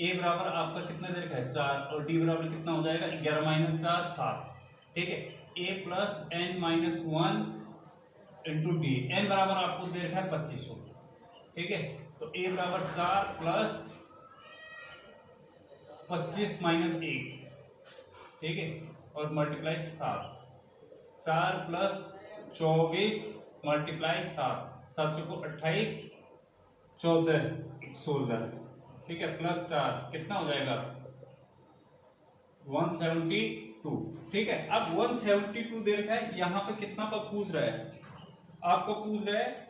ए बराबर आपका कितना दे रखा है 4 और डी बराबर कितना हो जाएगा 11 माइनस 4 7। ठीक है, A plus N minus 1 into D. N बराबर आपको दे रखा है 2500। ठीक है, तो ए बराबर 4 प्लस 25 माइनस 1। ठीक है, और मल्टीप्लाई 7। 4 प्लस 24 मल्टीप्लाई 7, 7 चौको 28, 14 16। ठीक है, प्लस 4 कितना हो जाएगा 172। ठीक है, अब 172 दे रखा है, यहाँ पे कितना पर पूछ रहा है, आपको पूछ रहा है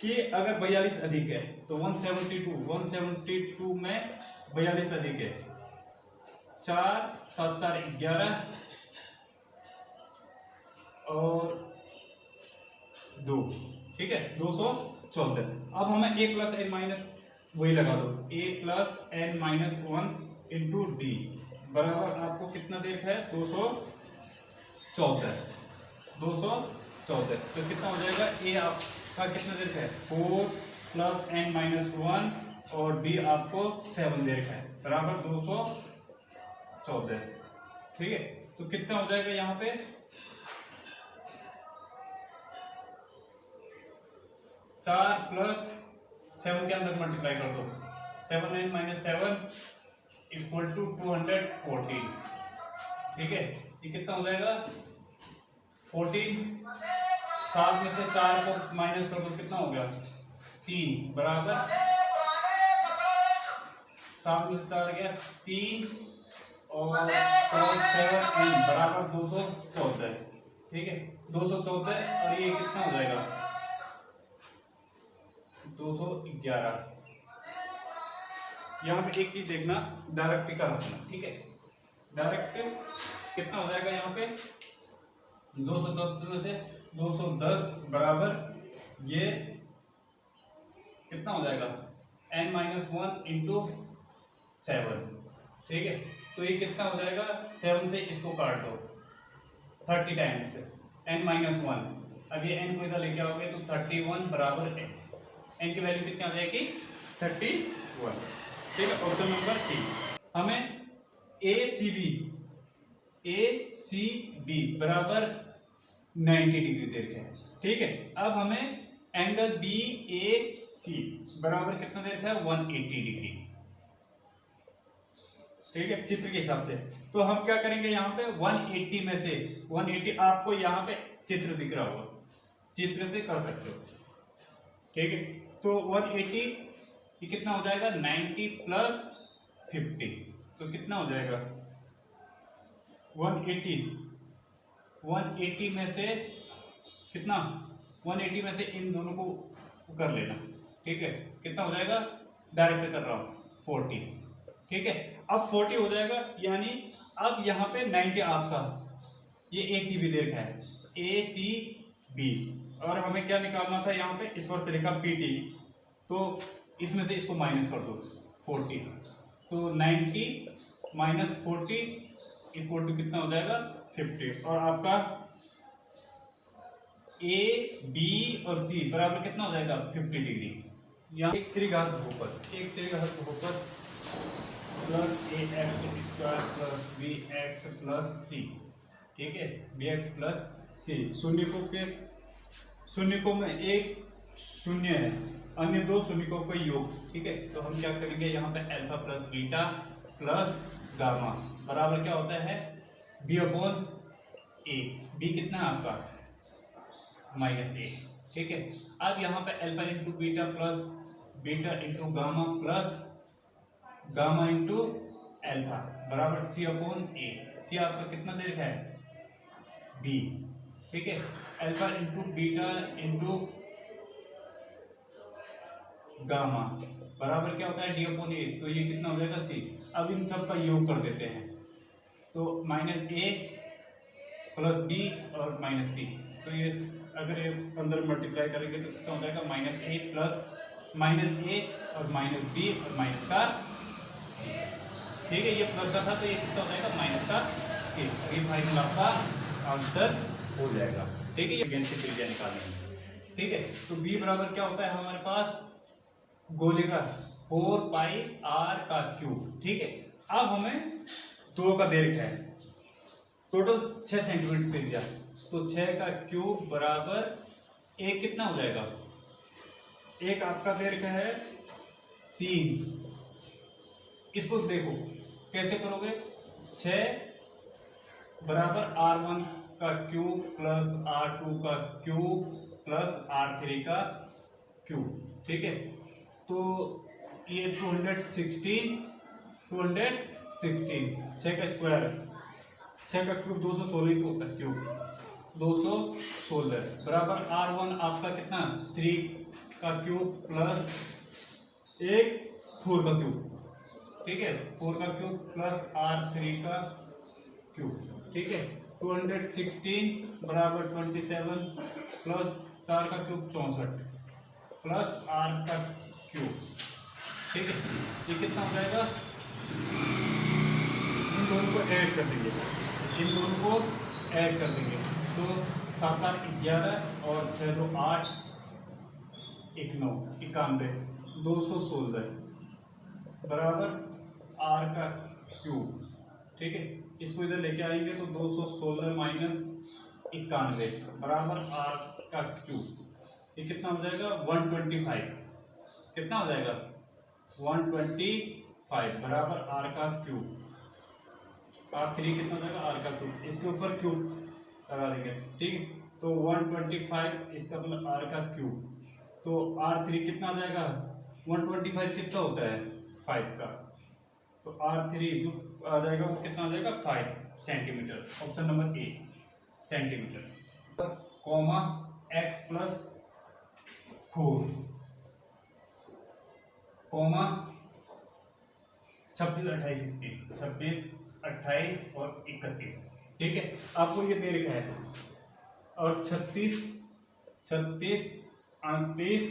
कि अगर 42 अधिक है तो 172 में 42 अधिक है 4 7 4 11 और 2। ठीक है, 214। अब हमें ए प्लस एन माइनस वही लगा दो, A plus N minus 1 into D बराबर आपको कितना दे रखा है 214। तो कितना हो जाएगा ए आपका कितना दे रखा है 4 प्लस एन माइनस 1 और डी आपको 7 दे रखा है बराबर 214। ठीक है, तो कितना हो जाएगा यहाँ पे 4 प्लस 7 के अंदर मल्टीप्लाई कर दो, 7 9 माइनस 7 इक्वल टू 214। ठीक है, ये कितना हो जाएगा 14। 7 में से 4 को माइनस कर दो, कितना हो गया 3 बराबर 7 में से 4 गया 3 और प्लस 7 एन बराबर 214। ठीक है, 214 और ये कितना हो जाएगा 211। यहाँ पे एक चीज देखना, डायरेक्ट का रखना। ठीक है, डायरेक्ट कितना हो जाएगा यहाँ पे 214 से 210 बराबर ये कितना हो जाएगा n माइनस 1 इंटू 7। ठीक है, तो ये कितना हो जाएगा 7 से इसको काट दो 30 टाइम्स n माइनस 1। अब ये n को इधर लेके आओगे तो 31 बराबर n की वैल्यू कितनी आ जाएगी 31। ठीक है, ऑप्शन नंबर सी। हमें ए सी बी बराबर 90 डिग्री दे रखा है। ठीक है, अब हमें एंगल बी ए सी बराबर कितना दे रखा है 180 डिग्री। ठीक है, चित्र के हिसाब से तो हम क्या करेंगे यहाँ पे 180 में से 180 आपको यहाँ पे चित्र दिख रहा होगा, चित्र से कर सकते हो। ठीक है, तो 180 ये कितना हो जाएगा 90 प्लस 50, तो कितना हो जाएगा 180 में से कितना 180 में से इन दोनों को कर लेना। ठीक है, कितना हो जाएगा डायरेक्ट कर रहा हूँ 40। ठीक है, अब 40 हो जाएगा, यानी अब यहाँ पे 90 आपका ये ए सी बी दे रखा है ए सी बी, और हमें क्या निकालना था यहाँ पे इस पर से लिखा पी टी, तो इसमें से इसको माइनस कर दो 40, तो 90 माइनस 40 इक्वल टू कितना हो जाएगा 50। और आपका ए बी और सी बराबर कितना हो जाएगा 50 डिग्री। यहाँ एक त्रिघात बहुपद plus A X square plus B X plus C. ठीक है, बी एक्स प्लस सी। शून्यकों में एक शून्य है, अन्य दो शून्यकों का योग। ठीक है, तो हम क्या करेंगे यहाँ पे alpha plus beta plus gamma बराबर क्या होता है बी अपॉन ए। बी कितना है आपका माइनस ए। ठीक है, अब यहाँ पे alpha into beta plus beta into gamma plus gamma into alpha बराबर सी अपॉन ए। सी आपका कितना दे रखा है बी। ठीक है, alpha into beta into gamma बराबर क्या होता है डी अपॉन ए, तो ये कितना हो जाएगा सी। अब इन सब का योग कर देते हैं, तो माइनस ए प्लस बी और माइनस सी, तो ये अगर ये अंदर मल्टीप्लाई करेंगे तो कितना हो जाएगा माइनस ए प्लस माइनस ए और माइनस बी और माइनस का सी। ठीक है, ये प्लस का था तो ये कितना हो जाएगा माइनस का सी। ये फाइनल आपका आंसर हो जाएगा। ठीक है, ये गेंद की त्रिज्या निकालनी है। ठीक है, तो बी बराबर क्या होता है हमारे पास गोले का 4 पाई r का क्यूब। ठीक है, अब हमें 2 का दीर्घ है, टोटल 6 सेंटीमीटर त्रिज्या, तो 6 का क्यूब बराबर एक कितना हो जाएगा, एक आपका दीर्घ है 3। इसको देखो कैसे करोगे, 6 बराबर r1 का क्यूब प्लस r2 का क्यूब प्लस r3 का क्यूब। ठीक है, तो ये 216 6 का स्क्वायर, 6 का क्यूब 216, तो क्यूब 216 बराबर r1 आपका कितना 3 का क्यूब प्लस एक 4 का क्यूब। ठीक है, 4 का क्यूब प्लस r3 का क्यूब। ठीक है, 216 बराबर 27 प्लस 4 का क्यूब 64 प्लस r का क्यूब। ठीक है, ये कितना हो जाएगा, इन दोनों को ऐड कर देंगे, इन दोनों को ऐड कर देंगे, तो 7 8 11 और 6 2 8 1 9 91 216 बराबर r का क्यूब। ठीक है, इसको इधर लेके आएंगे तो 216 माइनस 91 बराबर r का क्यूब। ये कितना हो जाएगा 125, कितना हो जाएगा 125 बराबर r का क्यूब। r3 कितना हो जाएगा r का क्यूब, इसके ऊपर क्यूब लगा देंगे। ठीक है, तो 125 इसका मतलब r का क्यूब, तो r3 कितना आ जाएगा 125 किसका होता है 5 का, तो r3 जो आ जाएगा वो कितना आ जाएगा 5 centimetre. Option number A centimetre, comma x plus 4 comma 26 28 31 26 28 और 31। ठीक है, आपको ये दे रखा है, और 36 36 38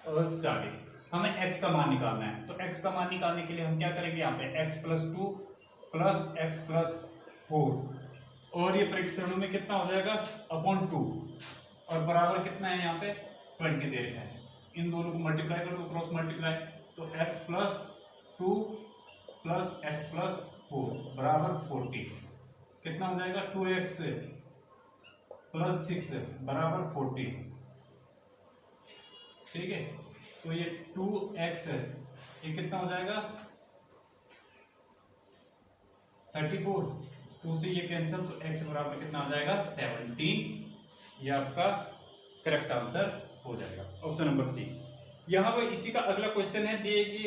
और 40 हमें x का मान निकालना है। तो x का मान निकालने के लिए हम क्या करेंगे, यहाँ पे x plus 2 plus x plus 4, और ये परीक्षणों में कितना हो जाएगा अपॉन 2, और बराबर कितना है यहाँ पे 20 दे रखा है। इन दोनों को मल्टीप्लाई कर दो, क्रॉस मल्टीप्लाई, तो x plus 2 plus x plus 4 बराबर 40, कितना हो जाएगा 2x प्लस 6 बराबर 40। ठीक है, तो ये 2x है, ये कितना हो जाएगा 34, 2 से ये कैंसिल, तो x बराबर कितना आ जाएगा 17। ये आपका करेक्ट आंसर हो जाएगा, ऑप्शन नंबर सी। यहाँ पर इसी का अगला क्वेश्चन है, दिए कि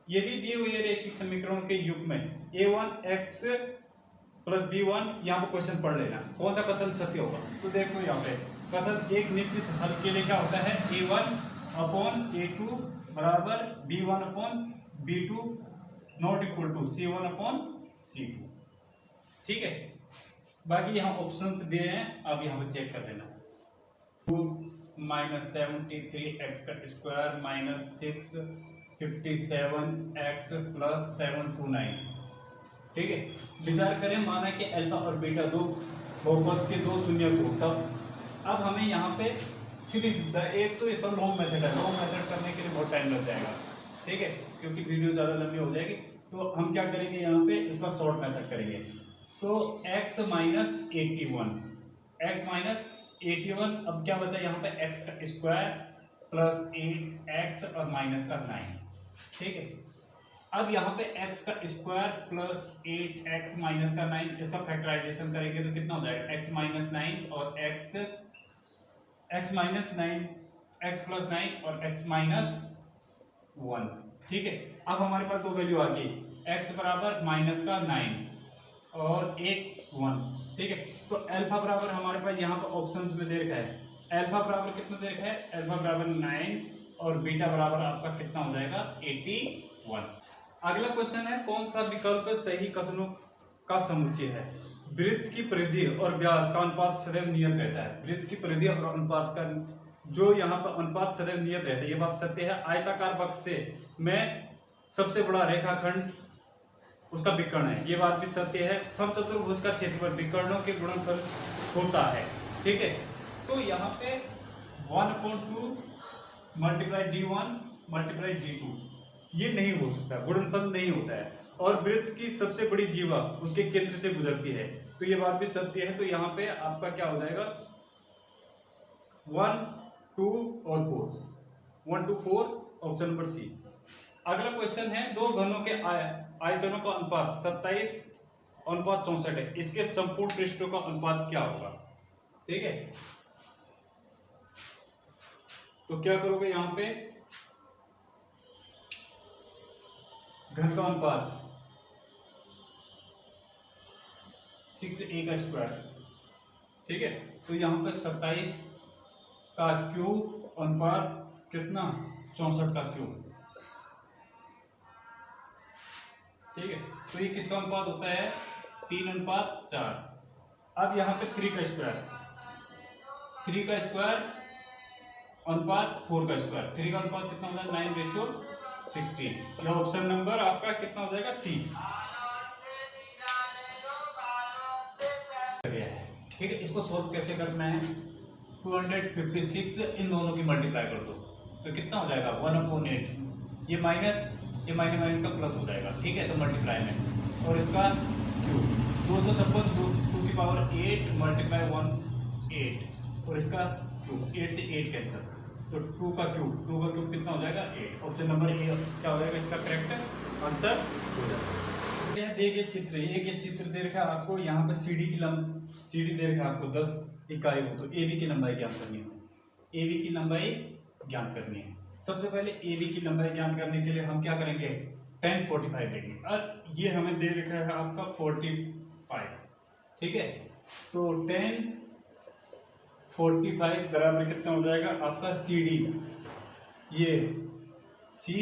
यदि दिए हुए रैखिक समीकरणों के युग्म में a1x प्लस b1, यहाँ पर क्वेश्चन पढ़ लेना कौन सा कथन सत्य होगा। तो देखो यहाँ पे कथन एक निश्चित हल के लिए क्या होता है, a1 अपॉन a2 बराबर b1 upon b2 not equal to c1 upon c2। ठीक है, बाकी यहाँ ऑप्शंस दिए हैं, आप यहाँ पे चेक कर लेना। 2 माइनस 73x का स्क्वायर माइनस 6 57x प्लस 729। ठीक है, विचार करें, माना कि अल्फा और बीटा दो बहुपद के दो शून्य को, तब अब हमें यहाँ पे सीधी एक तो इसका लॉन्ग मेथड है, लॉन्ग मेथड करने के लिए बहुत टाइम लग जाएगा। ठीक है, क्योंकि वीडियो ज़्यादा लंबी हो जाएगी, तो हम क्या करेंगे यहाँ पे इसका शॉर्ट मेथड करेंगे। तो x माइनस 81, अब क्या बचा यहाँ पे x का स्क्वायर प्लस 8x और माइनस का 9। ठीक है, अब यहाँ पे x का स्क्वायर प्लस 8x माइनस का 9, इसका फैक्टराइजेशन करेंगे तो कितना हो जाएगा x माइनस 9 और x माइनस 9 x प्लस 9 और x माइनस 1। ठीक है, अब हमारे पास दो वैल्यू आ गई, x बराबर माइनस का 9 और 1 ठीक है, तो अल्फा बराबर हमारे पास यहाँ पर ऑप्शंस में दे रखा है, अल्फा बराबर कितना दे रखा है, अल्फा बराबर 9 और बीटा बराबर आपका कितना हो जाएगा 81। अगला क्वेश्चन है, कौन सा विकल्प सही कथनों का समुच्चय है। वृत्त की परिधि और व्यास का अनुपात सदैव नियत रहता है। वृत्त की परिधि और अनुपात का जो यहाँ पर अनुपात सदैव नियत रहता है, ये बात सत्य है। आयताकार बक्स से में सबसे बड़ा रेखाखंड उसका विकर्ण है, ये बात भी सत्य है। समचतुर्भुज का क्षेत्रफल विकर्णों के गुणनफल होता है। ठीक है, तो यहाँ पे 1/2 मल्टीप्लाई d1 मल्टीप्लाई d2, ये नहीं हो सकता, गुणनफल नहीं होता है। और वृत्त की सबसे बड़ी जीवा उसके केंद्र से गुजरती है, तो ये बात भी सत्य है। तो यहाँ पे आपका क्या हो जाएगा 1, 2 और 4, 1 to 4, ऑप्शन नंबर सी। अगला क्वेश्चन है, दो घनों के आयतनों का अनुपात 27:64 है, इसके संपूर्ण पृष्ठों का अनुपात क्या होगा? ठीक है, तो क्या करोगे यहाँ पे, घन का अनुपात 6a का स्क्वायर, ठीक है। तो यहाँ पे 27 का क्यूब अनुपात कितना 64 का क्यूब, ठीक है। तो ये किसका अनुपात होता है 3:4। अब यहाँ पे 3 का स्क्वायर, 3 का स्क्वायर अनुपात 4 का स्क्वायर, 3 का अनुपात कितना होता है 9:16। यह ऑप्शन नंबर आपका कितना हो जाएगा सी। ठीक है, इसको सोल्व कैसे करना है, 256 इन दोनों की मल्टीप्लाई कर दो तो कितना हो जाएगा 1/8, ये माइनस का प्लस हो जाएगा, ठीक है। तो मल्टीप्लाई में, और इसका क्यूब 256 टू की पावर 8 मल्टीप्लाई 1 8, और इसका क्यूब 8 से 8 कैंसिल, तो 2 का क्यूब कितना हो जाएगा 8। ऑप्शन नंबर ए क्या हो जाएगा इसका करेक्ट आंसर हो जाएगा। देखिए चित्र, ये चित्र दे रखा है आपको, यहाँ पे सीडी दे रखा है आपको 10 इकाई हो, तो एबी की लंबाई ज्ञात करनी है। एबी की लंबाई ज्ञात करनी है। सबसे पहले एबी की लंबाई ज्ञात करने के लिए हम क्या करेंगे 10 45 लेंगे, और ये हमें दे रखा है आपका 45, ठीक है। तो 10 45 बराबर कितना हो जाएगा आपका सी डी, ये सी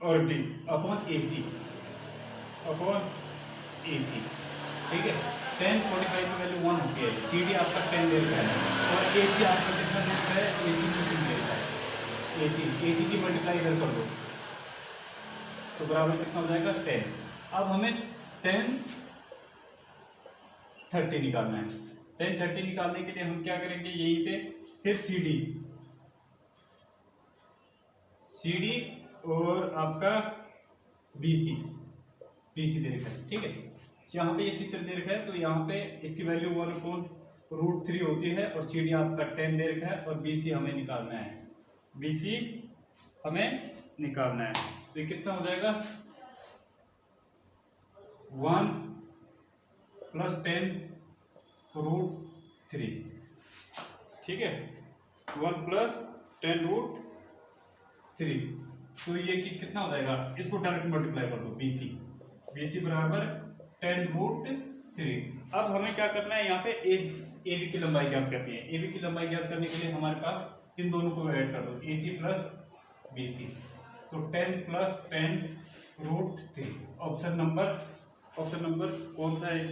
और डी अपॉन ए सी, ठीक है। 10 45 की वैल्यू 1 होती है, सी डी आपका 10 दे रखा है, और ए सी आपका कितना दे रखा है, ए सी की 3 दे रखा है। ए सी की मल्टीप्लाई इधर कर दो तो बराबर कितना हो जाएगा 10। अब हमें 10 30 निकालना है। 10 30 निकालने के लिए हम क्या करेंगे, यहीं पे फिर सी डी और आपका BC दे रखा है, ठीक है। यहाँ पे ये चित्र दे रखा है, तो यहाँ पे इसकी वैल्यू 1/√3 होती है, और सी डी आपका 10 दे रखा है, और BC हमें निकालना है, तो ये कितना हो जाएगा 1 + 10√3, ठीक है, 1 + 10√3। तो ये कितना हो जाएगा, इसको डायरेक्ट मल्टीप्लाई कर दो, BC बराबर 10√3। अब हमें क्या करना है, यहाँ पे AB की लंबाई ज्ञात करनी है। AB की लंबाई ज्ञात करने के लिए हमारे पास इन दोनों को ऐड कर दो, AC + BC, तो 10 + 10√3। ऑप्शन नंबर कौन सा है?